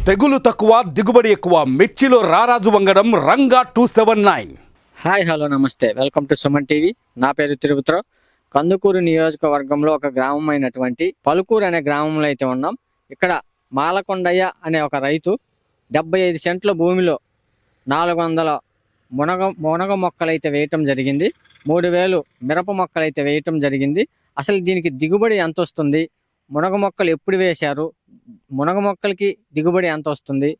తెగులు తక్కువ దిగుబడి ఎక్కువ మిర్చిలో రారాజు వంగడం రంగా 279. హాయ్ హలో నమస్తే, వెల్కమ్ టు సుమన్ టీవీ. నా పేరు తిరుపతిరావు. కందుకూరు నియోజకవర్గంలో ఒక గ్రామం అయినటువంటి పలుకూరు అనే గ్రామంలో అయితే ఉన్నాం. ఇక్కడ మాలకొండయ్య అనే ఒక రైతు 75 సెంట్ల భూమిలో 400 మునగ మొక్కలు అయితే వేయటం జరిగింది. 3000 మిరప మొక్కలు అయితే వేయటం జరిగింది. అసలు దీనికి దిగుబడి ఎంత వస్తుంది, మునగ మొక్కలు ఎప్పుడు వేశారు, మునగ మొక్కలకి దిగుబడి ఎంత వస్తుంది,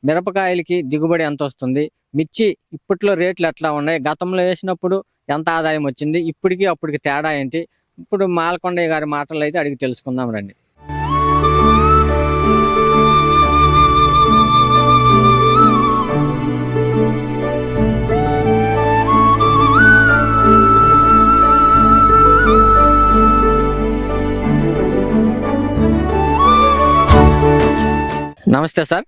మిరపకాయలకి దిగుబడి ఎంత వస్తుంది, మిర్చి ఇప్పట్లో రేట్లు ఎట్లా ఉన్నాయి, గతంలో వేసినప్పుడు ఎంత ఆదాయం వచ్చింది, ఇప్పటికి అప్పటికి తేడా ఏంటి, ఇప్పుడు మాలకొండయ్య గారి మాటలు అయితే అడిగి తెలుసుకుందాం రండి. నమస్తే సార్,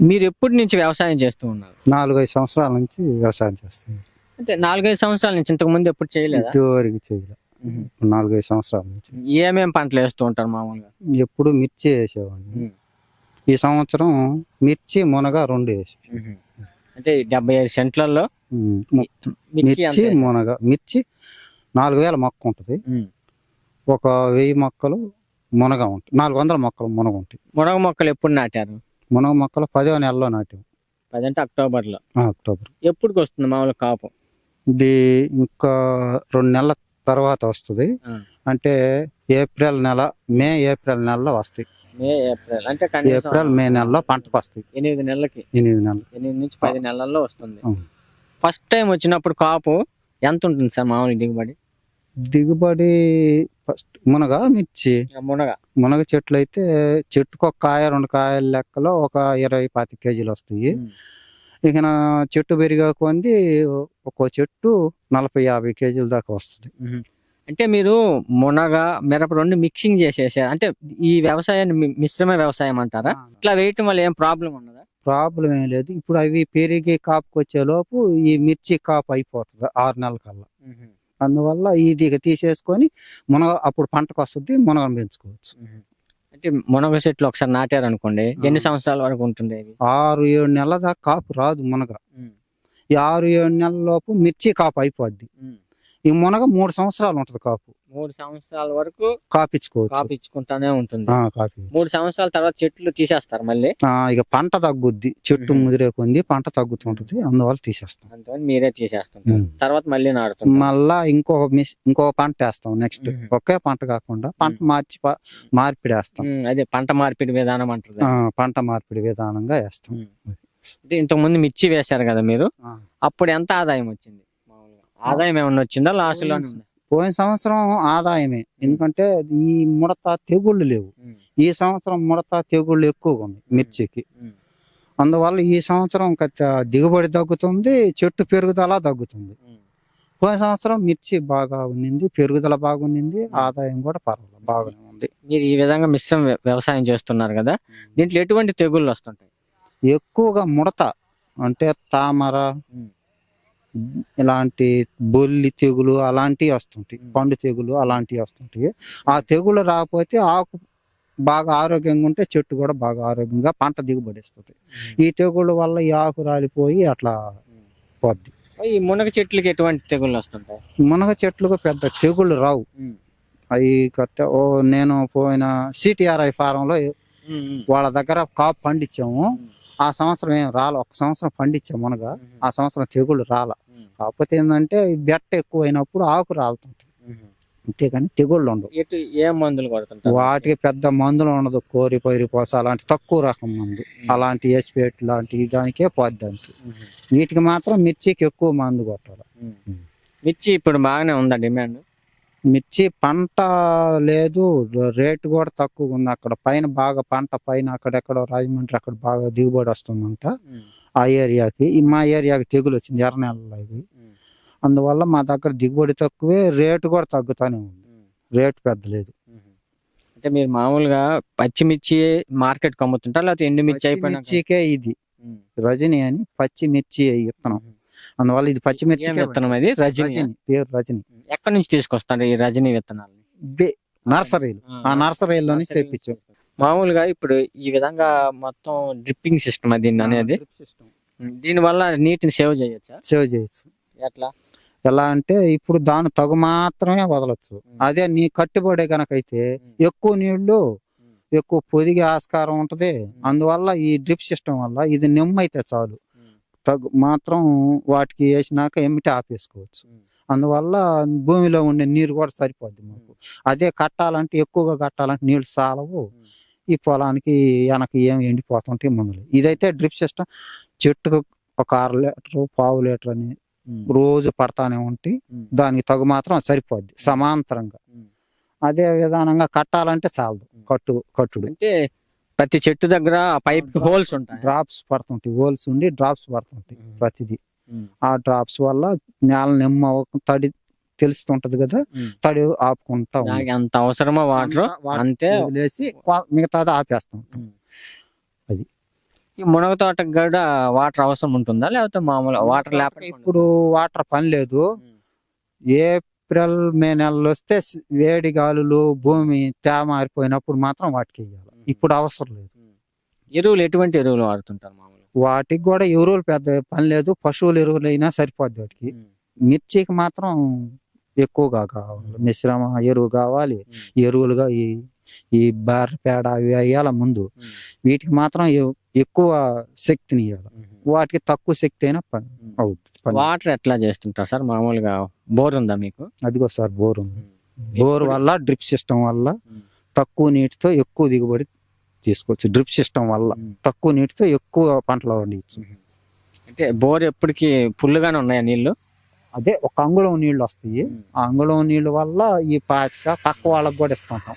మీరు ఎప్పటి నుంచి వ్యవసాయం చేస్తూ ఉన్నారు? 4-5 సంవత్సరాల నుంచి వ్యవసాయం చేస్తుంది. అంటే 4-5 సంవత్సరాల నుంచి, ఇంతకు ముందు ఎప్పుడు చేయలేదు? ఇదివరకు చేయలే. 4-5 సంవత్సరాల నుంచి. ఏమేం పంటలు వేస్తూ ఉంటారు మామూలుగా? ఎప్పుడు మిర్చి వేసేవాడిని. ఈ సంవత్సరం మిర్చి మునగ 2 వేసి. అంటే 75 సెంట్లలో మిర్చి మునగ. మిర్చి 4000 మొక్క ఉంటుంది, ఒక 1000 మొక్కలు మునగ ఉంటాయి, 400 మొక్కలు మునగ ఉంటాయి. మునగ మొక్కలు ఎప్పుడు నాటారు? మునగ మొక్కలు 10వ నెలలో నాటాం. 10 అంటే అక్టోబర్లో. అక్టోబర్. ఎప్పటికి వస్తుంది మామూలు కాపు? ఇది ఇంకా 2 నెలల తర్వాత వస్తుంది. అంటే ఏప్రిల్ నెల, ఏప్రిల్ నెలలో వస్తాయి. ఏప్రిల్ అంటే ఏప్రిల్ మే నెలలో పంటకు వస్తాయి. 8 నెలలకి. 8 నుంచి 10 నెలల్లో వస్తుంది. ఫస్ట్ టైం వచ్చినప్పుడు కాపు ఎంత ఉంటుంది సార్ మామూలు దిగుబడి? దిగుబడి ఫస్ట్ మునగ, మిర్చి. మునగ చెట్లు అయితే చెట్టుకు ఒక కాయ 2 కాయల లెక్కలో ఒక 20-25 కేజీలు వస్తాయి. ఇక నా చెట్టు పెరిగా కొంది ఒక్కో చెట్టు 40-50 కేజీల దాకా వస్తుంది. అంటే మీరు మునగ మిరప 2 మిక్సింగ్ చేసేసారు అంటే ఈ వ్యవసాయాన్ని మిశ్రమ వ్యవసాయం అంటారా? ఇట్లా వేయటం వల్ల ఏం ప్రాబ్లం ఉన్నదా? ప్రాబ్లం ఏం లేదు. ఇప్పుడు అవి పెరిగి కాపుకి వచ్చే లోపు ఈ మిర్చి కాపు అయిపోతుంది 6 నెలల కల్లా. అందువల్ల ఇది తీసేసుకొని మునగ అప్పుడు పంటకు వస్తుంది, మునగను పెంచుకోవచ్చు. అంటే మునగ చెట్లు ఒకసారి నాటారు అనుకోండి, ఎన్ని సంవత్సరాల వరకు ఉంటుంది? 6-7 నెలల దాకా కాపు రాదు మునగ. ఈ 6-7 నెలల లోపు మిర్చి కాపు అయిపోద్ది. ఈ మునగ 3 సంవత్సరాలు ఉంటది కాపు. 3 సంవత్సరాల వరకు కాపించుకుంటానే ఉంటుంది. 3 సంవత్సరాల తర్వాత చెట్లు తీసేస్తారు మళ్ళీ. ఇక పంట తగ్గుద్ది, చెట్టు ముదిరే కొంది పంట తగ్గుతుంటది, అందువల్ల తీసేస్తాం. అందువల్ల మీరే తీసేస్తుంటారు. తర్వాత మళ్ళీ నాడుతాం, మళ్ళా ఇంకొక పంట వేస్తాం. నెక్స్ట్ ఒకే పంట కాకుండా పంట మార్పిడి వేస్తాం. అదే పంట మార్పిడి విధానం అంటారు. పంట మార్పిడి విధానంగా వేస్తాం. ఇంతకు ముందు మిర్చి వేశారు కదా మీరు, అప్పుడు ఎంత ఆదాయం వచ్చింది? ఆదాయం ఏమన్నా వచ్చిందా లాస్ లో? పోయిన సంవత్సరం ఆదాయమే, ఎందుకంటే ఈ ముడత తెగుళ్ళు లేవు. ఈ సంవత్సరం ముడత తెగుళ్ళు ఎక్కువగా ఉన్నాయి మిర్చికి. అందువల్ల ఈ సంవత్సరం దిగుబడి తగ్గుతుంది, చెట్టు పెరుగుదల తగ్గుతుంది. పోయిన సంవత్సరం మిర్చి బాగా ఉన్నింది, పెరుగుదల బాగుంది, ఆదాయం కూడా పర్వాలేదు బాగానే ఉంది. మీరు ఈ విధంగా మిశ్రమ వ్యవసాయం చేస్తున్నారు కదా, దీంట్లో ఎటువంటి తెగుళ్ళు వస్తుంటాయి? ఎక్కువగా ముడత అంటే తామర, ఇలాంటి బొల్లి తెగులు అలాంటివి వస్తుంటాయి, పండు తెగులు అలాంటివి వస్తుంటాయి. ఆ తెగులు రాకపోతే ఆకు బాగా ఆరోగ్యంగా ఉంటే చెట్టు కూడా బాగా ఆరోగ్యంగా పంట దిగుబడి ఇస్తుంది. ఈ తెగుళ్ళ వల్ల ఈ ఆకు రాలిపోయి అట్లా పోద్ది. ఈ మునగ చెట్లకి ఎటువంటి తెగుళ్ళు వస్తుంటాయి? మునగ చెట్లకు పెద్ద తెగుళ్ళు రావు. అవి నేను పోయిన CTRI ఫారంలో వాళ్ళ దగ్గర కాపు పండించాము. ఆ సంవత్సరం ఏం రాల, 1 సంవత్సరం పండించాం మునగ. ఆ సంవత్సరం తెగుళ్ళు రాల. కాకపోతే ఏంటంటే బెట్ట ఎక్కువ అయినప్పుడు ఆకు రాలుతుంటది, అంతేగాని తెగుళ్ళు ఉండవు. ఏ మందులు కొడుతుంటారు? వాటికి పెద్ద మందులు ఉండదు, కోరి పైరి పోస అలాంటి తక్కువ రకం మందు, అలాంటి ఎస్పేట్ లాంటి దానికే పోద్దానికి. వీటికి మాత్రం మిర్చికి ఎక్కువ మందు కొట్టాలి. మిర్చి ఇప్పుడు బాగానే ఉందా డిమాండ్? మిర్చి పంట లేదు, రేటు కూడా తక్కువ ఉంది. అక్కడ పైన బాగా పంట పైన అక్కడెక్కడో రాజమండ్రి అక్కడ బాగా దిగుబడి వస్తుందంట ఆ ఏరియాకి. మా ఏరియాకి తెగులు వచ్చింది ఎర్ర నెలలో ఇవి. అందువల్ల మా దగ్గర దిగుబడి తక్కువే, రేటు కూడా తగ్గుతానే ఉంది, రేటు పెద్ద లేదు. అంటే మీరు మామూలుగా పచ్చిమిర్చి మార్కెట్ అమ్ముతుంటారు లేకపోతే ఎండుమిర్చి అయిపోయినా? మిర్చికే ఇది రజని అని పచ్చిమిర్చి విత్తనం. అందువల్ల ఇది పచ్చిమిర్చి విత్తనం, అది రజని పేరు రజని. ఎక్కడి నుంచి తీసుకొస్తారు ఈ రజని విత్తనాలు? నర్సరీలు, ఆ నర్సరీలో నుంచి తెప్పించాం. మామూలుగా ఇప్పుడు ఈ విధంగా మొత్తం డ్రిప్పింగ్ సిస్టమ్ దీన్ని అనేది, దీని వల్ల నీటిని సేవ్ చేయొచ్చా? సేవ్ చేయొచ్చు. ఎట్లా? ఎలా అంటే ఇప్పుడు దాని తగు మాత్రమే వదలొచ్చు. అదే నీ కట్టుబడే కనుకైతే ఎక్కువ నీళ్లు ఎక్కువ పొదిగే ఆస్కారం ఉంటది. అందువల్ల ఈ డ్రిప్ సిస్టమ్ వల్ల ఇది నిమ్మైతే చాలు, తగు మాత్రం వాటికి వేసినాక ఎమ్మిటి ఆపేసుకోవచ్చు. అందువల్ల భూమిలో ఉండే నీరు కూడా సరిపోద్ది మాకు. అదే కట్టాలంటే ఎక్కువగా కట్టాలంటే నీళ్లు సాలవు, ఈ పొలానికి వెనక ఏం ఎండిపోతుంటాయి మందులు. ఇదైతే డ్రిప్ సిస్టమ్ చెట్టుకు ఒక 1/2 లీటర్ 1/4 లీటర్ అని రోజు పడతానే ఉంటాయి. దానికి తగు మాత్రం సరిపోద్ది సమాంతరంగా. అదే విధానంగా కట్టాలంటే చాలదు, కట్టుడు అంటే ప్రతి చెట్టు దగ్గర పైప్ హోల్స్ ఉంటాయి, డ్రాప్స్ పడుతుంటాయి, హోల్స్ ఉండి డ్రాప్స్ పడుతుంటాయి ప్రతిదీ. ఆ డ్రాప్స్ వల్ల నేల నిమ్మ తడి తెలుస్తుంటది కదా, తడి ఆపుకుంటా దానికి ఎంత అవసరమో వాటర్ అంతే వదిలేసి మిగతాది ఆపేస్తాం. అది ఈ మునగ తోటకు కూడా వాటర్ అవసరం ఉంటుందా, లేకపోతే మామూలు వాటర్ లేకపోతే? ఇప్పుడు వాటర్ పని లేదు. ఏప్రిల్ మే నెలలు వస్తే వేడి గాలులు భూమి తేమ మారిపోయినప్పుడు మాత్రం వాటికి వేయాలి. ఇప్పుడు అవసరం లేదు. ఎరువులు ఎటువంటి ఎరువులు వాడుతుంటారు మామూలు? వాటికి కూడా ఎరువులు పెద్ద పని లేదు, పశువుల ఎరువులు అయినా సరిపోద్ది వాటికి. మిర్చికి మాత్రం ఎక్కువగా కావాలి, మిశ్రమ ఎరువు కావాలి. ఎరువులుగా ఈ బర్రె పేడ అవి వేయాల ముందు. వీటికి మాత్రం ఎక్కువ శక్తిని ఇవ్వాలి, వాటికి తక్కువ శక్తి అయినా పని అవుతుంది. వాటర్ ఎట్లా చేస్తుంటారు సార్ మామూలుగా? బోర్ ఉందా మీకు? అదిగో సార్ బోర్ ఉంది. బోర్ వల్ల డ్రిప్ సిస్టమ్ వల్ల తక్కువ నీటితో ఎక్కువ దిగుబడి తీసుకోవచ్చు. డ్రిప్ సిస్టమ్ వల్ల తక్కువ నీటితో ఎక్కువ పంటలు పండించు. అంటే బోర్ ఎప్పటికి ఫుల్గానే ఉన్నాయా నీళ్లు? అదే ఒక అంగుళం నీళ్లు వస్తాయి. ఆ అంగుళం నీళ్లు వల్ల ఈ పాతిక పక్క వాళ్ళకి కూడా ఇస్తుంటాం.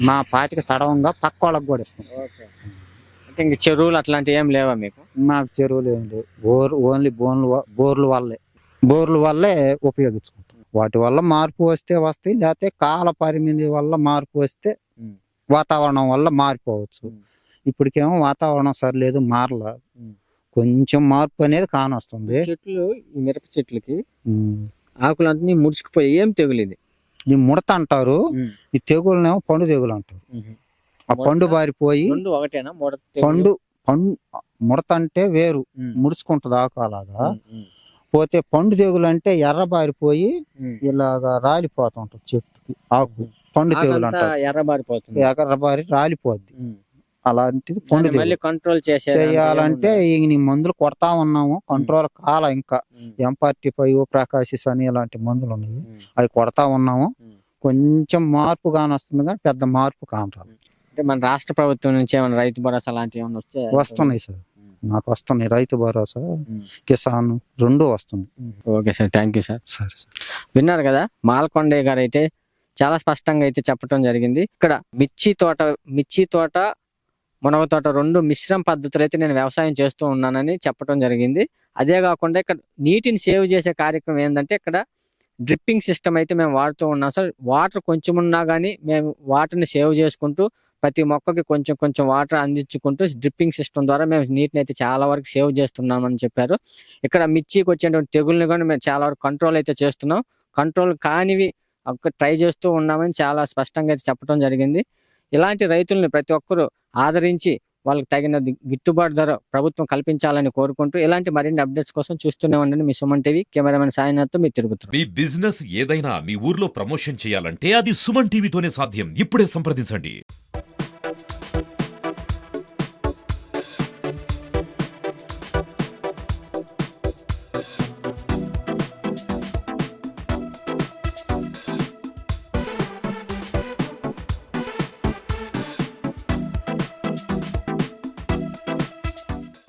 మా పాతిక తడవంగా పక్క వాళ్ళకి కూడా ఇస్తాం. అంటే ఇంక చెరువులు అట్లాంటివి ఏం లేవా మీకు? మాకు చెరువులు ఏం లేవు, ఓన్లీ బోర్లు వల్లే ఉపయోగించుకుంటాం. వాటి వల్ల మార్పు వస్తే వస్తాయి, లేకపోతే కాల పరిమితి వల్ల మార్పు వస్తే వాతావరణం వల్ల మారిపోవచ్చు. ఇప్పటికేమో వాతావరణం సరిలేదు, మారలా. కొంచెం మార్పు అనేది కానొస్తుంది. చెట్లు ఈ మిరప చెట్లకి ఆకులన్నీ ముడుచుకుపోయి ఏం తెగులు ఇది? ఈ ముడత అంటారు, ఈ తెగులనేమో పండు తెగులు అంటారు. ఆ పండు బారిపోయి ఒకటేనా పండు ముడత అంటే వేరు ముడుచుకుంటది ఆకు అలాగా. పోతే పండు తెగులు అంటే ఎర్ర బారిపోయి ఇలాగా రాలిపోతుంటది చెట్టుకి ఆకు. పండు తెగులు అంటారు, ఎర్రబారి రాలిపోద్ది. అలాంటిది పండు తెగులు. కంట్రోల్ చేయాలంటే ఈ మందులు కొడతా ఉన్నాము, కంట్రోల్ కాల. ఇంకా M45 ప్రకాశిస్ అని ఇలాంటి మందులు ఉన్నాయి, అవి కొడతా ఉన్నాము. కొంచెం మార్పు కానొస్తుంది కానీ పెద్ద మార్పు కానరాదు. అంటే మన రాష్ట్ర ప్రభుత్వం నుంచి ఏమైనా రైతు భరోసా అలాంటివి ఏమైనా వస్తే? వస్తున్నాయి సార్, నాకు వస్తున్నాయి. రైతు భరోసా, కిసాన్ రెండు వస్తున్నాయి. Okay sir, thank you sir. సరే సార్. విన్నారు కదా, మాల్కొండయ్య గారు అయితే చాలా స్పష్టంగా అయితే చెప్పడం జరిగింది. ఇక్కడ మిర్చి తోట మునగ తోట రెండు మిశ్రమ పద్ధతులు అయితే నేను వ్యవసాయం చేస్తూ ఉన్నానని చెప్పడం జరిగింది. అదే కాకుండా ఇక్కడ నీటిని సేవ్ చేసే కార్యక్రమం ఏంటంటే ఇక్కడ డ్రిప్పింగ్ సిస్టమ్ అయితే మేము వాడుతూ ఉన్నాం సార్. వాటర్ కొంచెం ఉన్నా కానీ మేము వాటర్ని సేవ్ చేసుకుంటూ ప్రతి మొక్కకి కొంచెం కొంచెం వాటర్ అందించుకుంటూ డ్రిప్పింగ్ సిస్టమ్ ద్వారా మేము నీటిని అయితే చాలా వరకు సేవ్ చేస్తున్నామని చెప్పారు. ఇక్కడ మిర్చికి వచ్చేటువంటి తెగుల్ని కూడా మేము చాలా వరకు కంట్రోల్ అయితే చేస్తున్నాం. కంట్రోల్ కానివి ట్రై చేస్తూ ఉన్నామని చాలా స్పష్టంగా అయితే చెప్పడం జరిగింది. ఇలాంటి రైతుల్ని ప్రతి ఒక్కరూ ఆదరించి వాళ్ళకి తగిన గిట్టుబాటు ధర ప్రభుత్వం కల్పించాలని కోరుకుంటూ ఇలాంటి మరిన్ని అప్డేట్స్ కోసం చూస్తూనే ఉండండి మీ సుమన్ టీవీ. కెమెరామెన్ సాయినాథ్తో మీ తిరుగుతారు. మీ బిజినెస్ ఏదైనా మీ ఊర్లో ప్రమోషన్ చేయాలంటే అది సుమన్ టీవీతోనే సాధ్యం. ఇప్పుడే సంప్రదించండి.